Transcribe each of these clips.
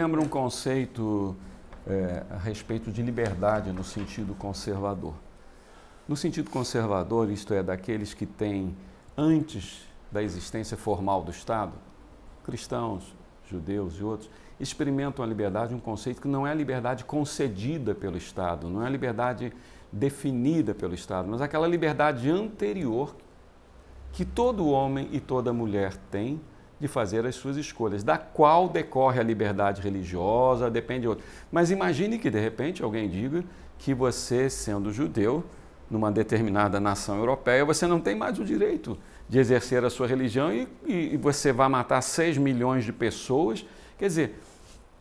lembra um conceito a respeito de liberdade no sentido conservador. No sentido conservador, isto é, daqueles que têm, antes da existência formal do Estado, cristãos, judeus e outros, experimentam a liberdade, um conceito que não é a liberdade concedida pelo Estado, não é a liberdade definida pelo Estado, mas aquela liberdade anterior que todo homem e toda mulher tem de fazer as suas escolhas, da qual decorre a liberdade religiosa, depende de outro. Mas imagine que, de repente, alguém diga que você, sendo judeu, numa determinada nação europeia, você não tem mais o direito de exercer a sua religião e você vai matar 6 milhões de pessoas. Quer dizer,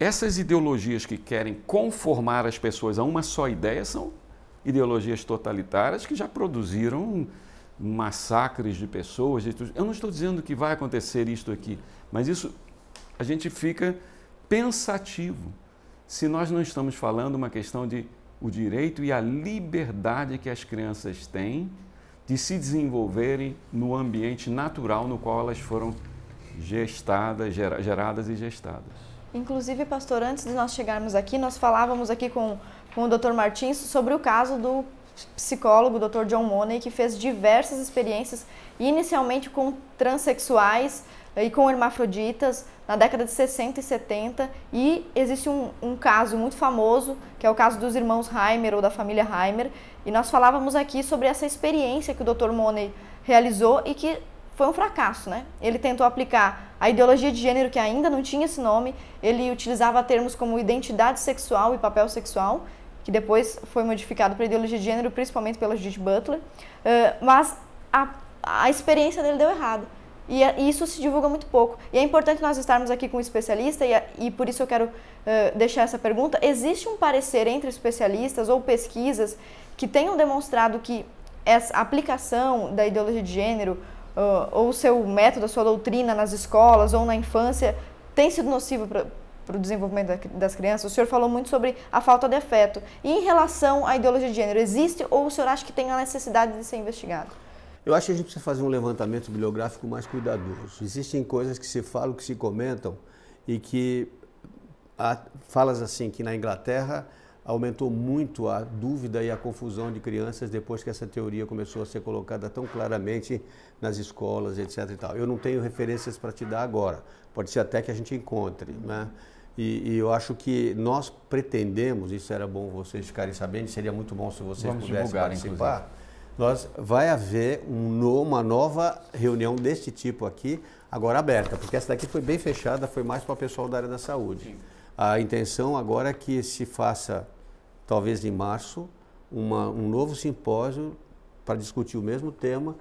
essas ideologias que querem conformar as pessoas a uma só ideia são ideologias totalitárias que já produziram massacres de pessoas. Eu não estou dizendo que vai acontecer isto aqui, mas isso a gente fica pensativo se nós não estamos falando uma questão de o direito e a liberdade que as crianças têm de se desenvolverem no ambiente natural no qual elas foram geradas e gestadas. Inclusive, pastor, antes de nós chegarmos aqui, nós falávamos aqui com o Dr. Martins sobre o caso do psicólogo, Dr. John Money, que fez diversas experiências, inicialmente com transexuais e com hermafroditas, na década de 60 e 70, e existe um caso muito famoso, que é o caso dos irmãos Heimer, ou da família Heimer, e nós falávamos aqui sobre essa experiência que o Dr. Money realizou e que foi um fracasso, né? Ele tentou aplicar a ideologia de gênero, que ainda não tinha esse nome, ele utilizava termos como identidade sexual e papel sexual, que depois foi modificado para ideologia de gênero, principalmente pela Judith Butler, mas a experiência dele deu errado. E isso se divulga muito pouco. E é importante nós estarmos aqui com um especialista, e por isso eu quero deixar essa pergunta. Existe um parecer entre especialistas ou pesquisas que tenham demonstrado que essa aplicação da ideologia de gênero, ou o seu método, a sua doutrina nas escolas ou na infância, tem sido nocivo para o desenvolvimento das crianças? O senhor falou muito sobre a falta de afeto. E em relação à ideologia de gênero, existe ou o senhor acha que tem a necessidade de ser investigado? Eu acho que a gente precisa fazer um levantamento bibliográfico mais cuidadoso. Existem coisas que se falam, que se comentam, e que falas assim, que na Inglaterra aumentou muito a dúvida e a confusão de crianças depois que essa teoria começou a ser colocada tão claramente nas escolas, etc. e tal. Eu não tenho referências para te dar agora, pode ser até que a gente encontre, né? E eu acho que nós pretendemos, isso era bom vocês ficarem sabendo, seria muito bom se vocês pudessem participar. Vai haver uma nova reunião deste tipo aqui, agora aberta, porque essa daqui foi bem fechada, foi mais para o pessoal da área da saúde. Sim. A intenção agora é que se faça, talvez em março, um novo simpósio para discutir o mesmo tema,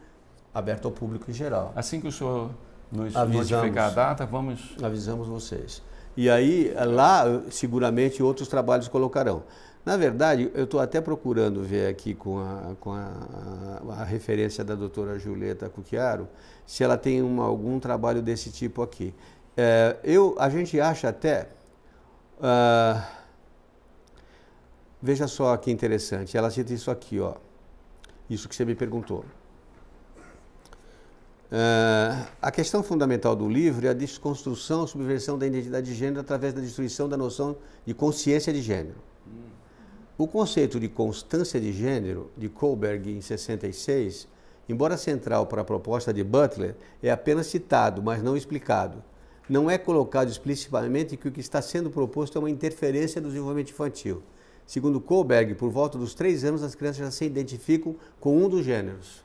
aberto ao público em geral. Assim que o senhor nos notificar a data, avisamos vocês. E aí, lá, seguramente, outros trabalhos colocarão. Na verdade, eu estou até procurando ver aqui com a referência da doutora Julieta Cucchiaro, se ela tem algum trabalho desse tipo aqui. A gente acha até... veja só que interessante, ela cita isso aqui, ó, isso que você me perguntou. A questão fundamental do livro é a desconstrução e subversão da identidade de gênero através da destruição da noção de consciência de gênero. O conceito de constância de gênero, de Kohlberg, em 66, embora central para a proposta de Butler, é apenas citado, mas não explicado. Não é colocado explicitamente que o que está sendo proposto é uma interferência no desenvolvimento infantil. Segundo Kohlberg, por volta dos 3 anos, as crianças já se identificam com um dos gêneros.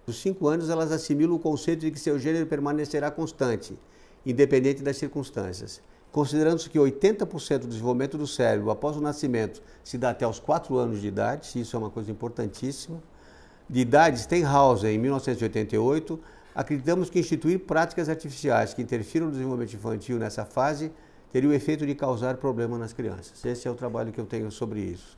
Dos 5 anos, elas assimilam o conceito de que seu gênero permanecerá constante, independente das circunstâncias. Considerando-se que 80% do desenvolvimento do cérebro após o nascimento se dá até aos 4 anos de idade, isso é uma coisa importantíssima. De idade, Stenhausen, em 1988, acreditamos que instituir práticas artificiais que interfiram no desenvolvimento infantil nessa fase teria o efeito de causar problema nas crianças. Esse é o trabalho que eu tenho sobre isso.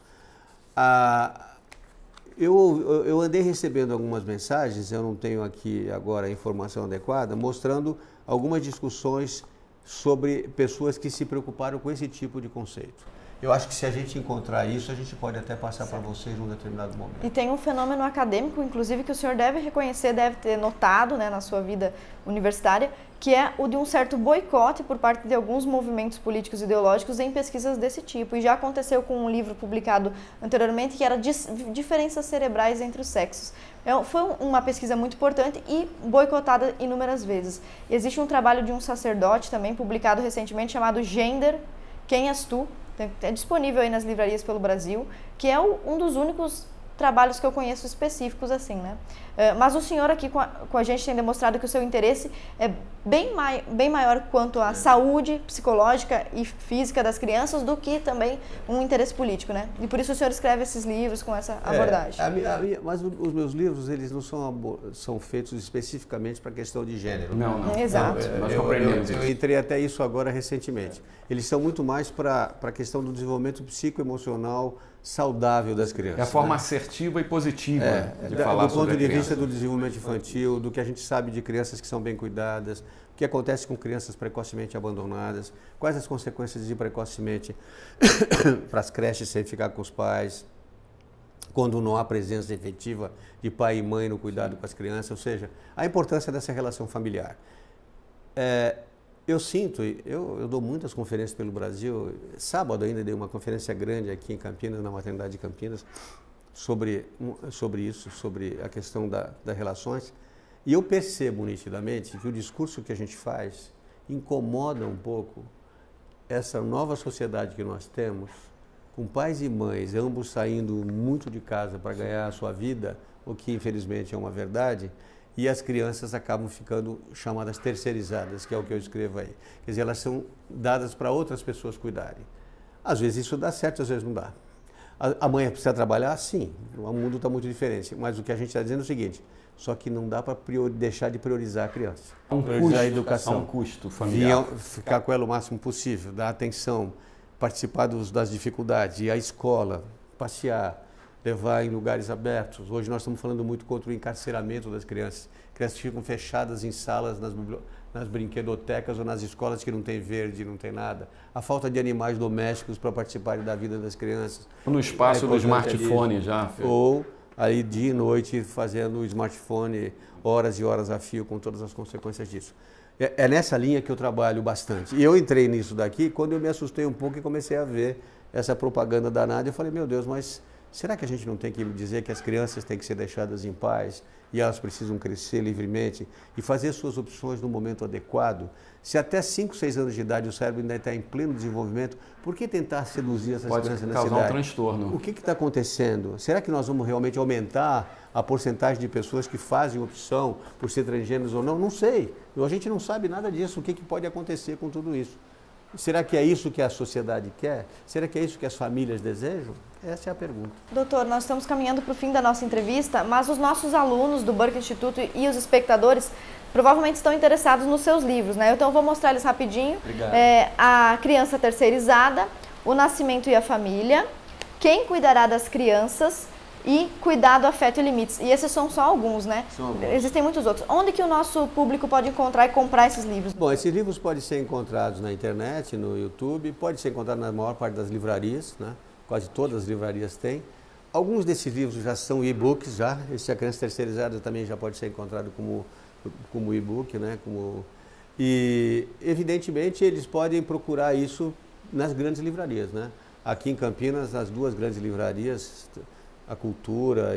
Eu andei recebendo algumas mensagens, eu não tenho aqui agora a informação adequada, mostrando algumas discussões sobre pessoas que se preocuparam com esse tipo de conceito. Eu acho que se a gente encontrar isso, a gente pode até passar para vocês num determinado momento. E tem um fenômeno acadêmico, inclusive, que o senhor deve reconhecer, deve ter notado, né, na sua vida universitária, que é o de um certo boicote por parte de alguns movimentos políticos e ideológicos em pesquisas desse tipo. E já aconteceu com um livro publicado anteriormente, que era Diferenças Cerebrais entre os Sexos. Foi uma pesquisa muito importante e boicotada inúmeras vezes. Existe um trabalho de um sacerdote também, publicado recentemente, chamado Gender, Quem És Tu? É disponível aí nas livrarias pelo Brasil, que é um dos únicos trabalhos que eu conheço específicos assim, né? Mas o senhor aqui com a gente tem demonstrado que o seu interesse é bem maior quanto à saúde psicológica e física das crianças do que também um interesse político, né? E por isso o senhor escreve esses livros com essa abordagem. Mas os meus livros, eles não são feitos especificamente para a questão de gênero. Não. Exato. Nós compreendemos isso. Eu entrei até isso agora recentemente. Eles são muito mais para a questão do desenvolvimento psicoemocional saudável das crianças. É a forma assertiva e positiva de falar do ponto sobre a de criança. vista do desenvolvimento infantil, do que a gente sabe de crianças que são bem cuidadas, o que acontece com crianças precocemente abandonadas, quais as consequências de ir precocemente para as creches sem ficar com os pais, quando não há presença efetiva de pai e mãe no cuidado com as crianças, ou seja, a importância dessa relação familiar. Eu sinto, eu dou muitas conferências pelo Brasil. Sábado ainda dei uma conferência grande aqui em Campinas, na maternidade de Campinas, sobre isso, sobre a questão das relações. E eu percebo nitidamente que o discurso que a gente faz incomoda um pouco essa nova sociedade que nós temos, com pais e mães, ambos saindo muito de casa para ganhar a sua vida, o que infelizmente é uma verdade, e as crianças acabam ficando chamadas terceirizadas, que é o que eu escrevo aí. Quer dizer, elas são dadas para outras pessoas cuidarem. Às vezes isso dá certo, às vezes não dá. A mãe precisa trabalhar? Sim, o mundo está muito diferente. Mas o que a gente está dizendo é o seguinte, só que não dá para deixar de priorizar a criança. Priorizar a educação. Há um custo familiar. Ficar com ela o máximo possível, dar atenção, participar das dificuldades, ir à escola, passear, levar em lugares abertos. Hoje nós estamos falando muito contra o encarceramento das crianças. Crianças ficam fechadas em salas, nas brinquedotecas ou nas escolas que não tem verde, não tem nada. A falta de animais domésticos para participarem da vida das crianças. No espaço do smartphone já. Ou aí dia e noite fazendo o smartphone horas e horas a fio com todas as consequências disso. É nessa linha que eu trabalho bastante. E eu entrei nisso daqui quando eu me assustei um pouco e comecei a ver essa propaganda danada. Eu falei, meu Deus, mas será que a gente não tem que dizer que as crianças têm que ser deixadas em paz e elas precisam crescer livremente e fazer suas opções no momento adequado? Se até 5, 6 anos de idade o cérebro ainda está em pleno desenvolvimento, por que tentar seduzir essas crianças nessa idade? Pode causar um transtorno. O que está acontecendo? Será que nós vamos realmente aumentar a porcentagem de pessoas que fazem opção por ser transgêneros ou não? Não sei. A gente não sabe nada disso. O que pode acontecer com tudo isso? Será que é isso que a sociedade quer? Será que é isso que as famílias desejam? Essa é a pergunta. Doutor, nós estamos caminhando para o fim da nossa entrevista, mas os nossos alunos do Burke Instituto e os espectadores provavelmente estão interessados nos seus livros, né? Então eu vou mostrar eles rapidinho. Obrigado. A Criança Terceirizada, O Nascimento e a Família, Quem Cuidará das Crianças e Cuidado, Afeto e Limites. E esses são só alguns, né? São alguns. Existem muitos outros. Onde que o nosso público pode encontrar e comprar esses livros? Bom, esses livros podem ser encontrados na internet, no YouTube, pode ser encontrado na maior parte das livrarias, né? Quase todas as livrarias têm. Alguns desses livros já são e-books, já. Esse A Criança Terceirizada também já pode ser encontrado como e-book, né? E, evidentemente, eles podem procurar isso nas grandes livrarias, né? Aqui em Campinas, as 2 grandes livrarias, a Cultura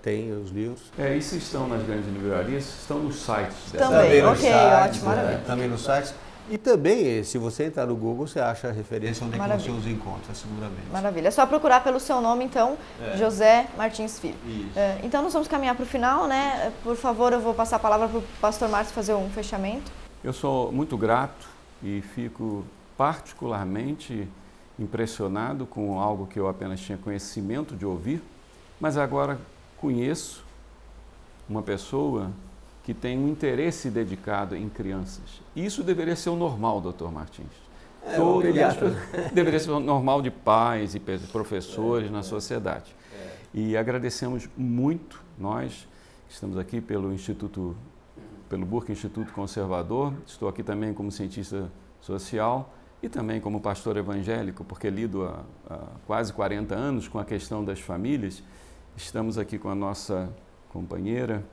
tem os livros. Isso estão nas grandes livrarias, estão nos sites. Também, ok, sites, ótimo, maravilha. Também nos sites. E também, se você entrar no Google, você acha a referência onde é que você os encontra, seguramente. Maravilha. É só procurar pelo seu nome, então, José Martins Filho. Isso. Então, nós vamos caminhar para o final, né? Por favor, eu vou passar a palavra para o pastor Márcio fazer um fechamento. Eu sou muito grato e fico particularmente impressionado com algo que eu apenas tinha conhecimento de ouvir, mas agora conheço uma pessoa que tem um interesse dedicado em crianças. E isso deveria ser o normal, doutor Martins. Deveria ser o normal de pais e professores na sociedade. E agradecemos muito, nós que estamos aqui pelo Burke Instituto Conservador, estou aqui também como cientista social, e também como pastor evangélico, porque lido há quase 40 anos com a questão das famílias, estamos aqui com a nossa companheira,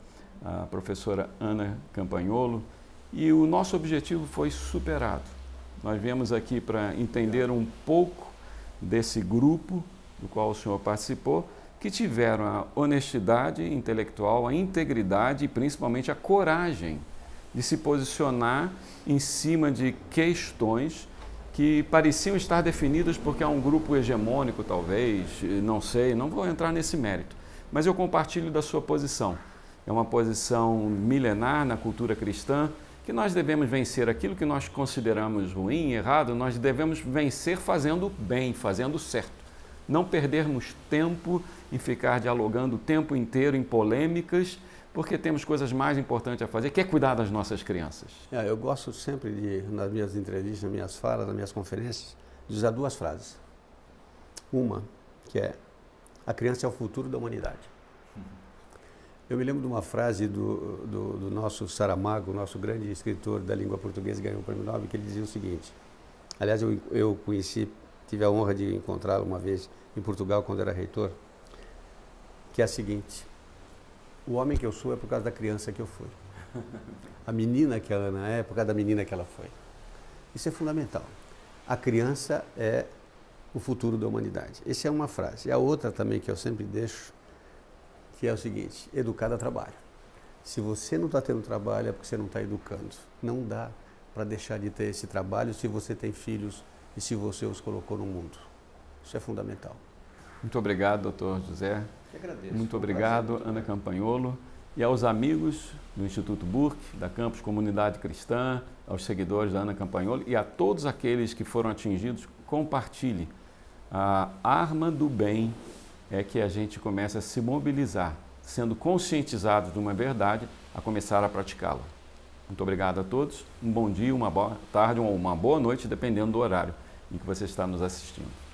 a professora Ana Campagnolo, e o nosso objetivo foi superado. Nós viemos aqui para entender um pouco desse grupo do qual o senhor participou, que tiveram a honestidade intelectual, a integridade e principalmente a coragem de se posicionar em cima de questões que pareciam estar definidas porque há um grupo hegemônico, talvez, não sei, não vou entrar nesse mérito, mas eu compartilho da sua posição. É uma posição milenar na cultura cristã, que nós devemos vencer aquilo que nós consideramos ruim, errado, nós devemos vencer fazendo bem, fazendo certo. Não perdermos tempo em ficar dialogando o tempo inteiro em polêmicas, porque temos coisas mais importantes a fazer, que é cuidar das nossas crianças. Eu gosto sempre de, nas minhas entrevistas, nas minhas falas, nas minhas conferências, de usar duas frases. Uma, que é: a criança é o futuro da humanidade. Eu me lembro de uma frase do nosso Saramago, nosso grande escritor da língua portuguesa, ganhou o Prêmio Nobel, que ele dizia o seguinte. Aliás, eu conheci, tive a honra de encontrá-lo uma vez em Portugal, quando era reitor, que é a seguinte: o homem que eu sou é por causa da criança que eu fui. A menina que a Ana é por causa da menina que ela foi. Isso é fundamental. A criança é o futuro da humanidade. Essa é uma frase. E a outra também que eu sempre deixo, que é o seguinte: educar dá trabalho. Se você não está tendo trabalho é porque você não está educando. Não dá para deixar de ter esse trabalho se você tem filhos e se você os colocou no mundo. Isso é fundamental. Muito obrigado, doutor José. Eu agradeço. Muito obrigado, Ana Campagnolo. E aos amigos do Instituto Burke, da Campus Comunidade Cristã, aos seguidores da Ana Campagnolo e a todos aqueles que foram atingidos, compartilhe. A arma do bem é que a gente comece a se mobilizar, sendo conscientizados de uma verdade, a começar a praticá-la. Muito obrigado a todos. Um bom dia, uma boa tarde ou uma boa noite, dependendo do horário em que você está nos assistindo.